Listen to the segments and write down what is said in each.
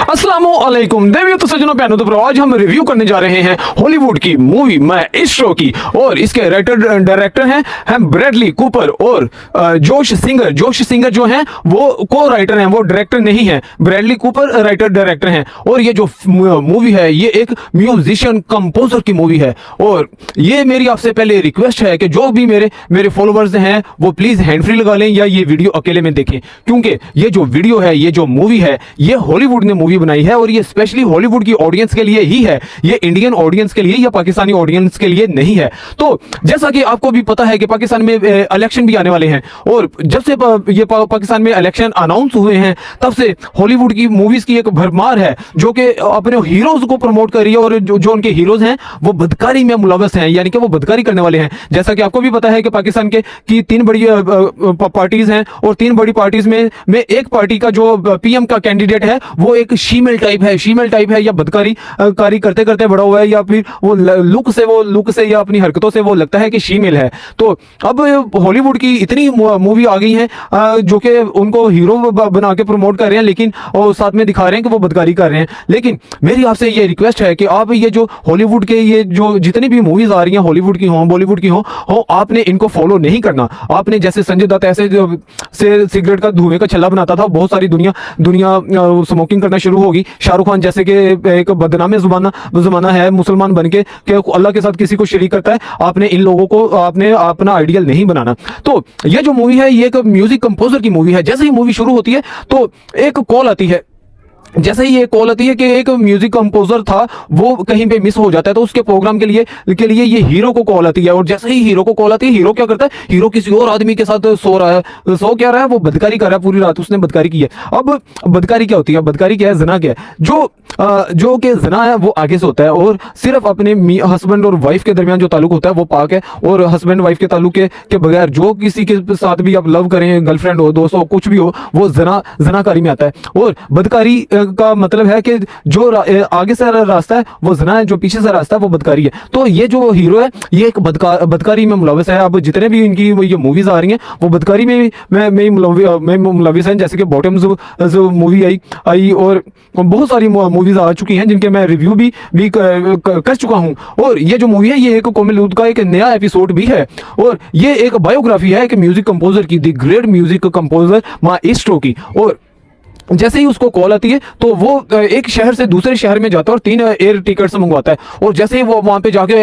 अस्सलामुअलैकुम देवियों तो सज्जनों प्यारों तो आज हम रिव्यू करने जा रहे हैं हॉलीवुड की मूवी माएस्ट्रो की। और इसके राइटर डायरेक्टर हैं ब्रैडली कूपर और जोश सिंगर जो हैं वो को राइटर हैं, वो डायरेक्टर नहीं है। ब्रैडली कूपर राइटर डायरेक्टर हैं। और ये जो मूवी है ये एक म्यूजिशियन कंपोजर की मूवी है। और ये मेरी आपसे पहले रिक्वेस्ट है कि जो भी मेरे फॉलोअर्स हैं वो प्लीज हैंड फ्री लगा लें या ये वीडियो अकेले में देखें, क्योंकि ये जो वीडियो है, ये जो मूवी है, ये हॉलीवुड ने मूवी बनाई है और ये स्पेशली हॉलीवुड की ऑडियंस के लिए ही है। ये इंडियन ऑडियंस के लिए या पाकिस्तानी ऑडियंस के लिए नहीं है। तो जैसा कि आपको भी पता है कि पाकिस्तान में इलेक्शन भी आने वाले हैं और जब से ये पाकिस्तान में इलेक्शन अनाउंस हुए हैं तब से हॉलीवुड की मूवीज की एक भरमार है जो कि अपने हीरोज को प्रमोट कर रही है। और जो उनके हीरोज हैं वो बदकारी में मुलव्वस हैं, यानी कि वो बदकारी करने वाले हैं। जैसा कि आपको भी पता है कि पाकिस्तान की तीन बड़ी पार्टीज हैं और तीन बड़ी पार्टीज में एक पार्टी का जो पीएम का कैंडिडेट है वो एक शीमेल टाइप है या बदकारी करते करते बड़ा हुआ है, या फिर वो लुक से या अपनी हरकतों से वो लगता है कि शीमेल है। तो अब हॉलीवुड की इतनी मूवी आ गई है जो कि उनको हीरो बना के प्रमोट कर रहे हैं, लेकिन और साथ में दिखा रहे हैं कि वो बदकारी कर रहे हैं। लेकिन मेरी आपसे ये रिक्वेस्ट है कि आप ये जो हॉलीवुड के ये जो जितनी भी मूवीज आ रही हैं, हॉलीवुड की हो बॉलीवुड की हो, आपने इनको फॉलो नहीं करना। आपने जैसे संजय दत्त ऐसे से सिगरेट का धुएं का छल्ला बनाता था, बहुत सारी दुनिया स्मोकिंग करना शुरू होगी। शाहरुख खान जैसे कि एक बदनामी जमाना है मुसलमान बन के अल्लाह के साथ किसी को शरीक करता है, आपने इन लोगों को आपने अपना आइडियल नहीं बनाना। तो ये जो मूवी है ये एक म्यूजिक कंपोजर की मूवी है। जैसे ही मूवी शुरू होती है तो एक कॉल आती है, जैसे ही ये कॉल आती है कि एक म्यूजिक कंपोजर था वो कहीं पे मिस हो जाता है, तो उसके प्रोग्राम के लिए ये हीरो को कॉल आती है। और जैसे ही हीरो को कॉल आती है, हीरो क्या करता है, हीरो किसी और आदमी के साथ सो क्या रहा है, वो बदकारी कर रहा है, पूरी रात उसने बदकारी की है। अब बदकारी क्या होती है, बदकारी क्या है, जना क्या है, जो कि जना है वो आगे से होता है और सिर्फ अपने हस्बैंड और वाइफ के दरमियान जो ताल्लुक होता है वो पाक है। और हस्बैंड वाइफ के ताल्लुक के बगैर जो किसी के साथ भी आप लव करें, गर्लफ्रेंड हो, दोस्त हो, कुछ भी हो, वो जनाकारी में आता है। और बदकारी का मतलब है कि जो आगे से रास्ता है वो जना है, जो पीछे से रास्ता है वो बदकारी है। तो ये जो हीरो है ये एक बदकारी में मुलव्वस है। अब जितने भी इनकी ये मूवीज आ रही हैं वो बदकारी में मुलव्वस हैं। जैसे कि बॉटम्स जो मूवी आई और बहुत सारी मूवीज आ चुकी हैं जिनके मैं रिव्यू भी कर चुका हूं। और ये जो मूवी है ये एक कोमिलूद का एक नया एपिसोड भी है और ये एक बायोग्राफी है एक म्यूजिक कंपोजर की, the great music composer Maestro की। और जैसे ही उसको कॉल आती है तो वो एक शहर से दूसरे शहर में जाता है और 3 एयर टिकट्स मंगवाता है। और जैसे ही वो वहां पे जाके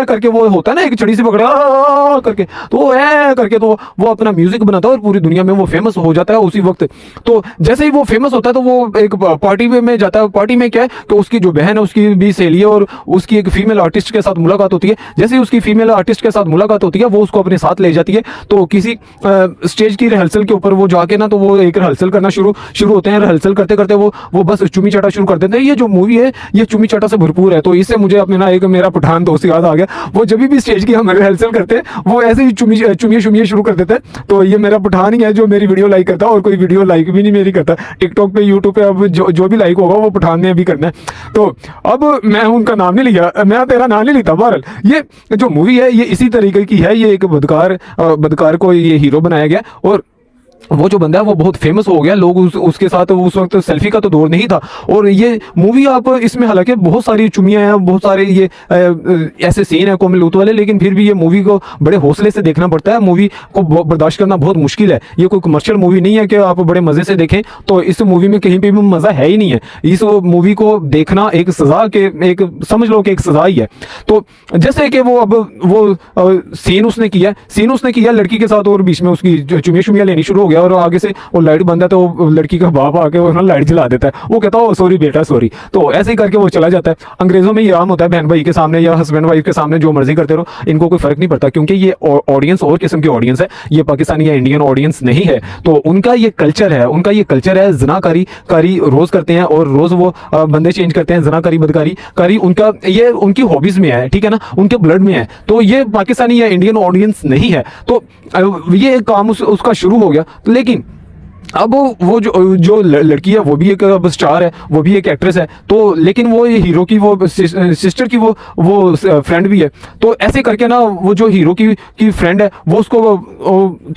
करके वो होता है ना एक छड़ी से पकड़ा करके, तो करके तो वो अपना म्यूजिक बनाता है और पूरी दुनिया में वो फेमस हो जाता है उसी वक्त। तो जैसे ही वो फेमस होता है तो वो एक पार्टी में जाता है। पार्टी में क्या है कि उसकी जो बहन है उसकी भी सहेली है और उसकी एक फीमेल आर्टिस्ट के साथ मुलाकात होती है। जैसे ही उसकी फीमेल आर्टिस्ट के साथ मुलाकात होती है वो उसको अपने साथ ले जाती है। तो किसी स्टेज की रिहर्सल के ऊपर वो जाके ना तो वो एक रिहर्सल करना शुरू होते हैं। रिहर्सल करते करते वो बस चुमी चाटा शुरू कर देते हैं। ये जो मूवी है ये चुमी चाटा से भरपूर है। तो इससे मुझे अपना एक मेरा पठान दोस्त याद आ गया। वो जब भी स्टेज की हम रिहर्सल करते हैं वो ऐसे ही चुमिए शुरू कर देते हैं। तो ये मेरा पठान ही है जो मेरी वीडियो लाइक करता है, और कोई वीडियो लाइक भी नहीं मेरी करता। टिकटॉक पे, यूट्यूब पे अब जो भी लाइक होगा वो पठान ने भी करना है। तो अब मैं उनका नाम नहीं लिया, मैं तेरा नाम नहीं लेता। बहरहाल ये जो मूवी है ये इसी तरीके की है। ये एक बदकार को ये हीरो बनाया गया और वो जो बंदा है वो बहुत फेमस हो गया। लोग उसके साथ उस वक्त सेल्फी का तो दौर नहीं था। और ये मूवी आप इसमें हालांकि बहुत सारी चुमियां हैं, बहुत सारे ये ऐसे सीन है कोमिलूत वाले, लेकिन फिर भी ये मूवी को बड़े हौसले से देखना पड़ता है। मूवी को बर्दाश्त करना बहुत मुश्किल है। ये कोई कमर्शियल मूवी नहीं है कि आप बड़े मजे से देखें। तो इस मूवी में कहीं पे भी मजा है ही नहीं है। इस मूवी को देखना एक सजा के एक समझ लो कि एक सजा ही है। तो जैसे कि वो सीन उसने किया लड़की के साथ और बीच में उसकी चुमिया लेनी शुरू हो गया और आगे से वो लाइट बंद है तो लड़की का बाप आके वो लाइट जला देता है। वो कहता है सॉरी बेटा सॉरी। तो ऐसे ही करके वो चला जाता है। अंग्रेजों में ये आम होता है, बहन भाई के सामने या हस्बैंड वाइफ के सामने जो मर्जी करते रहो, इनको कोई फर्क नहीं पड़ता, क्योंकि ये ऑडियंस और किस्म की ऑडियंस है। ये पाकिस्तानी या इंडियन ऑडियंस नहीं है। तो उनका ये कल्चर है जनाकारी रोज करते हैं और रोज वो बंदे चेंज करते हैं। जनाकारी बदकारी उनका ये उनकी हॉबीज में है, ठीक है ना, उनके ब्लड में है। तो ये पाकिस्तानी या इंडियन ऑडियंस नहीं है। तो ये काम उसका शुरू हो गया। लेकिन अब वो जो लड़की है वो भी एक अब स्टार है, वो भी एक एक्ट्रेस है, तो लेकिन वो हीरो की वो सिस्टर की वो फ्रेंड भी है। तो ऐसे करके ना वो जो हीरो की फ्रेंड है वो उसको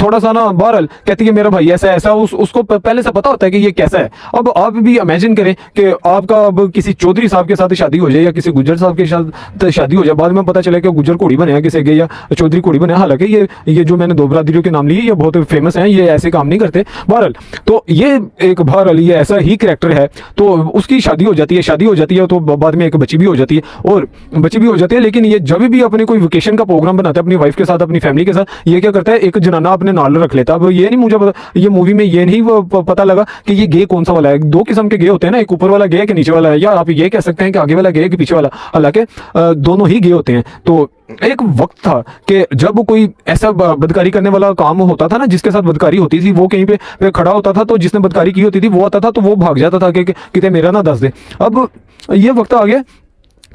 थोड़ा सा ना बहरहाल कहती है मेरा भाई ऐसा ऐसा, उसको पहले से पता होता है कि ये कैसा है। अब आप भी इमेजिन करें कि आपका अब किसी चौधरी साहब के साथ शादी हो जाए या किसी गुज्जर साहब के साथ शादी हो जाए, बाद में पता चले कि गुज्जर घोड़ी बने हैं किसी के या चौधरी घोड़ी बने। हालांकि ये जो मैंने दो बरादरियों के नाम लिए ये बहुत फेमस हैं, ये ऐसे काम नहीं करते। बहरहाल तो ये एक बहरहाल ये ऐसा ही कैरेक्टर है, तो उसकी शादी हो जाती है तो बाद में एक बच्ची भी हो जाती है और बच्ची भी हो जाती है। लेकिन ये जब भी अपने कोई वेकेशन का प्रोग्राम बनाता है अपनी वाइफ के साथ अपनी फैमिली के साथ, ये क्या करता है एक जनाना अपने नाल रख लेता है। अब ये नहीं मुझे ये मूवी में ये नहीं पता लगा कि ये गे कौन सा वाला है। दो किस्म के गे होते हैं ना, एक ऊपर वाला गे है कि नीचे वाला है, या आप ये कह सकते हैं कि आगे वाला गे है कि पीछे वाला, हालांकि दोनों ही गे होते हैं। तो एक वक्त था कि जब कोई ऐसा बदकारी करने वाला काम होता था ना, जिसके साथ बदकारी होती थी, वो कहीं पे खड़ा होता था, तो जिसने बदकारी की होती थी वो आता था तो वो भाग जाता था कि किते मेरा ना दस दे। अब ये वक्त आ गया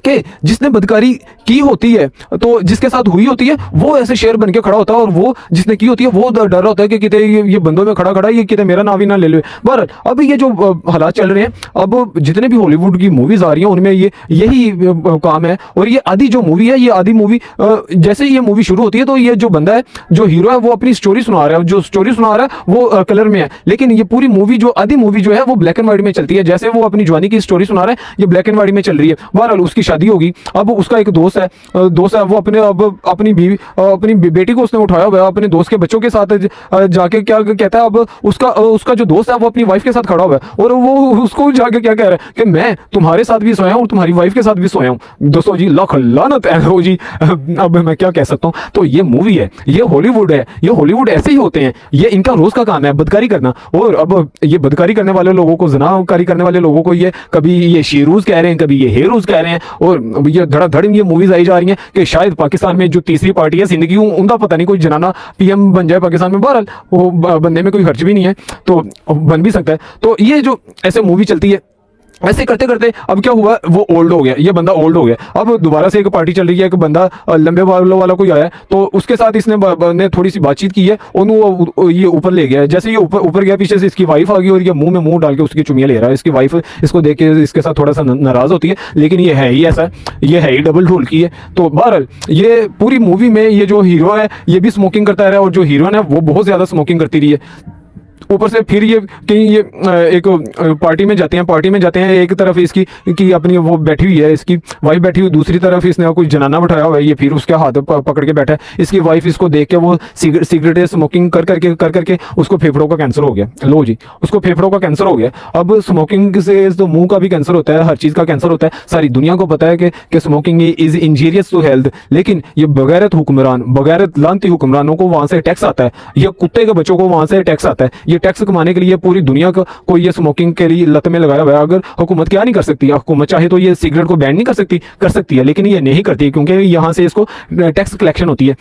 कि जिसने बदकारी की होती है तो जिसके साथ हुई होती है वो ऐसे शेर बन के खड़ा होता है, और वो जिसने की होती है वो डर रहा होता है कि किते ये बंदों में खड़ा ये किते मेरा नाम ही ना ले ले। बहरहाल अब ये जो हालात चल रहे हैं, अब जितने भी हॉलीवुड की मूवीज आ रही हैं उनमें यही काम है। और ये आधी जो मूवी है, ये आधी मूवी जैसे ही ये मूवी शुरू होती है तो ये जो बंदा है जो हीरो है वो अपनी स्टोरी सुना रहा है, जो स्टोरी सुना रहा है वो कलर में है, लेकिन ये पूरी मूवी जो आधी मूवी जो है वो ब्लैक एंड व्हाइट में चलती है। जैसे वो अपनी जवानी की स्टोरी सुना रहा है ये ब्लैक एंड व्हाइट में चल रही है। बहरहाल उसकी शादी होगी, अब उसका एक दोस्त है वो अपनी बीवी अपनी बेटी को उसने उठाया हुआ है अपने दोस्त के बच्चों के साथ जाके क्या कहता है, अब उसका जो दोस्त है वो अपनी वाइफ के साथ खड़ा हुआ है और वो उसको जाके क्या कह रहा है कि मैं तुम्हारे साथ भी सोया हूँ तुम्हारी वाइफ के साथ भी सोया हूँ। दोस्तों जी लाख लानत है हो जी, अब मैं क्या कह सकता हूँ। तो ये मूवी है, ये हॉलीवुड है, ये हॉलीवुड ऐसे ही होते हैं, ये इनका रोज का काम है बदकारी करना। और अब ये बदकारी करने वाले लोगों को, ज़नाकारी करने वाले लोगों को ये कभी ये शीरूज कह रहे हैं, कभी ये हेरूज कह रहे हैं, और ये धड़ाधड़ ये मूवीज आई जा रही हैं कि शायद पाकिस्तान में जो तीसरी पार्टी है जिंदगी उनका पता नहीं कोई जनाना पीएम बन जाए पाकिस्तान में। बहरहाल वो बनने में कोई खर्च भी नहीं है तो बन भी सकता है। तो ये जो ऐसे मूवी चलती है ऐसे करते करते अब क्या हुआ, वो ओल्ड हो गया, ये बंदा ओल्ड हो गया। अब दोबारा से एक पार्टी चल रही है, एक बंदा लंबे बालों वाला कोई आया तो उसके साथ इसने थोड़ी सी बातचीत की है और ये ऊपर ले गया। जैसे ये ऊपर गया पीछे से इसकी वाइफ आ गई और ये मुंह में मुंह डाल के उसकी चुमियां ले रहा है। इसकी वाइफ इसको देख के इसके साथ थोड़ा सा नाराज होती है, लेकिन ये है ही ऐसा, ये है ही डबल ढोल की है। तो बहरहाल ये पूरी मूवी में ये जो हीरो है ये भी स्मोकिंग करता रहा और जो हीरोइन है वो बहुत ज्यादा स्मोकिंग करती रही है। ऊपर से फिर ये कहीं ये एक पार्टी में जाते हैं, एक तरफ इसकी की अपनी वो बैठी हुई है, इसकी वाइफ बैठी हुई, दूसरी तरफ इसने कोई जनाना बैठाया हुआ है, ये फिर उसके हाथ पकड़ के बैठा है। इसकी वाइफ इसको देख के वो सिगरेट स्मोकिंग कर करके उसको फेफड़ों का कैंसर हो गया। लो जी, उसको फेफड़ों का कैंसर हो गया। अब स्मोकिंग से तो मुंह का भी कैंसर होता है, हर चीज का कैंसर होता है। सारी दुनिया को पता है कि smoking is injurious to health, लेकिन ये बगैरत लानती हुक्मरानों को वहां से टैक्स आता है, ये कुत्ते के बच्चों को वहां से टैक्स आता है। ये टैक्स कमाने के लिए पूरी दुनिया को ये स्मोकिंग के लिए लत में लगाया हुआ है। अगर हुकूमत क्या नहीं कर सकती, हुकूमत चाहे तो ये सिगरेट को बैन नहीं कर सकती है, लेकिन ये नहीं करती क्योंकि यहाँ से इसको टैक्स कलेक्शन होती है।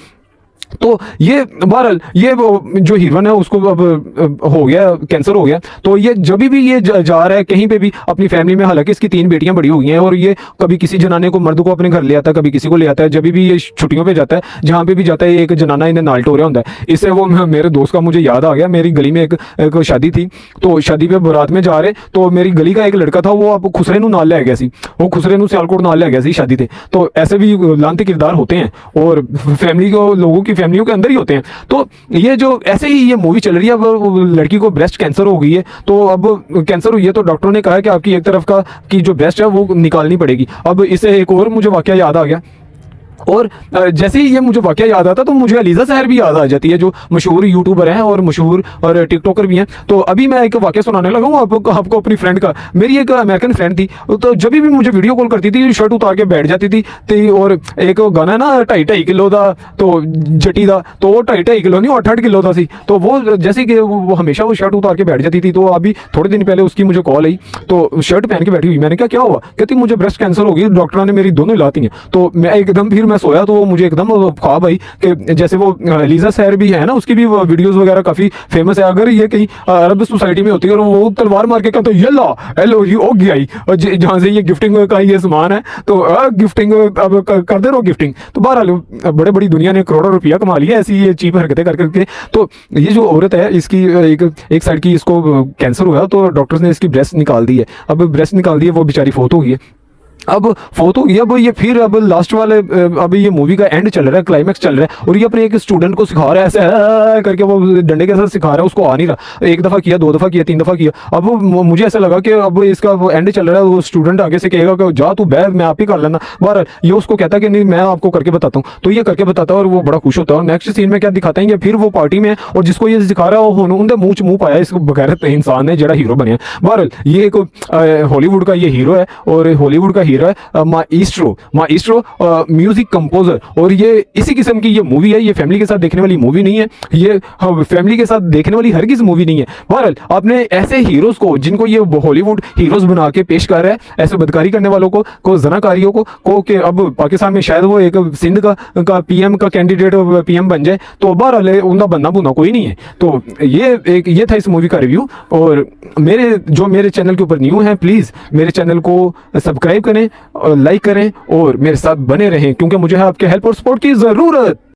तो ये बहरहाल ये जो हीरोइन है उसको अब हो गया कैंसर हो गया। तो ये जब भी ये जा रहा है कहीं पे भी अपनी फैमिली में, हालांकि इसकी 3 बेटियां बड़ी हो गई हैं और ये कभी किसी जनाने को मर्द को अपने घर ले आता है, कभी किसी को ले आता है। जब भी ये छुट्टियों पे जाता है, जहाँ पे भी जाता है, एक जनाना इन्हें नाल टोरिया होता है। इससे वो मेरे दोस्त का मुझे याद आ गया, मेरी गली में एक शादी थी, तो शादी पे बारात में जा रहे तो मेरी गली का एक लड़का था, वो अब खुसरे नू नाल ले गया सी, वो खुसरे नू सियालकोट नाल ले गया सी शादी थे। तो ऐसे भी लानती किरदार होते हैं और फैमिली को लोगों की फैमिलियों के अंदर ही होते हैं। तो ये जो ऐसे ही ये मूवी चल रही है, अब लड़की को ब्रेस्ट कैंसर हो गई है, तो अब कैंसर हुई है तो डॉक्टरों ने कहा कि आपकी एक तरफ का की जो ब्रेस्ट है वो निकालनी पड़ेगी। अब इससे एक और मुझे वाकया याद आ गया, और जैसे ही ये मुझे वाकया याद आता तो मुझे अलीजा सहर भी याद आ जाती है, जो मशहूर यूट्यूबर हैं और मशहूर और टिकटॉकर भी हैं। तो अभी मैं एक वाकया सुनाने लगा हूँ आपको अपनी फ्रेंड का। मेरी एक अमेरिकन फ्रेंड थी, तो जब भी मुझे वीडियो कॉल करती थी शर्ट उतार के बैठ जाती थी। और एक गाना है ना 2.5 किलो का, तो जटी का, तो वो 2.5 किलो नहीं 8 किलो का सी। तो वो जैसे कि वो हमेशा वो शर्ट उतार के बैठ जाती थी। तो अभी थोड़े दिन पहले उसकी मुझे कॉल आई, तो शर्ट पहन के बैठी हुई। मैंने कहा क्या हुआ? कहती मुझे ब्रेस्ट कैंसर हो गई, डॉक्टर ने मेरी दोनों हिलाती हैं। तो मैं एकदम फिर मैं सोया तो वो मुझे एकदम ख्वाब आई कि जैसे वो लीजा सैर भी है ना, उसकी भी वीडियोस वगैरह काफी फेमस है। अगर ये कहीं अरब सोसाइटी में होती है और वो तलवार मार के कहते हैं यल्ला हेलो ये हो गया ही, और जहाँ से ये गिफ्टिंग का ये सामान है तो गिफ्टिंग अब कर दे रहो गिफ्टिंग। तो बहरहाल बड़े बड़ी दुनिया ने करोड़ों रुपया कमा लिया ऐसी ये चीप हरकतें कर करके। तो ये जो औरत है इसकी एक साइड की इसको कैंसर हुआ तो डॉक्टर्स ने इसकी ब्रेस्ट निकाल दी है। अब ब्रेस्ट निकाल दी है, वो बेचारी फोत हो गई है। अब फोत हो गई, अब ये फिर अब लास्ट वाले अब ये मूवी का एंड चल रहा है, क्लाइमैक्स चल रहा है, और ये अपने एक स्टूडेंट को सिखा रहा है ऐसे करके, वो डंडे के साथ सिखा रहा है, उसको आ नहीं रहा। एक दफ़ा किया, 2 दफ़ा किया, 3 दफ़ा किया। अब मुझे ऐसा लगा कि अब इसका वो एंड चल रहा है, वो स्टूडेंट आगे से कहेगा कि जा तू बैठ, मैं आप ही कर लेना। बहरहाल ये उसको कहता है कि नहीं मैं आपको करके बताता हूँ, तो ये करके बताता है और वो बड़ा खुश होता है। और नेक्स्ट सीन में क्या दिखाते हैं, फिर वो पार्टी में और जिसको ये सिखा रहा है उनके मुँह मुँह पाया इसको बगैर इंसान ने जरा हीरो बने। बहरहाल ये एक हॉलीवुड का ये हीरो है, और हॉलीवुड का हीरो है माइस्ट्रो म्यूजिक कंपोजर। और ये इसी किस्म की ये मूवी है, ये फैमिली के साथ देखने वाली मूवी नहीं है, ये फैमिली के साथ देखने वाली हर किसी मूवी नहीं है। बहरहाल आपने ऐसे हीरोज को जिनको ये हॉलीवुड हीरोज बना के पेश कर रहा है, ऐसे बदकारी करने वालों को जनाकारियों को कि अब पाकिस्तान में शायद वो एक सिंध का पीएम का कैंडिडेट पीएम बन जाए, तो बहरहाल उनका बनना बुना कोई नहीं है। तो ये था इस मूवी का रिव्यू। और मेरे चैनल के ऊपर न्यू है, प्लीज़ मेरे चैनल को सब्सक्राइब करें और लाइक करें और मेरे साथ बने रहें, क्योंकि मुझे आपके हेल्प और सपोर्ट की ज़रूरत।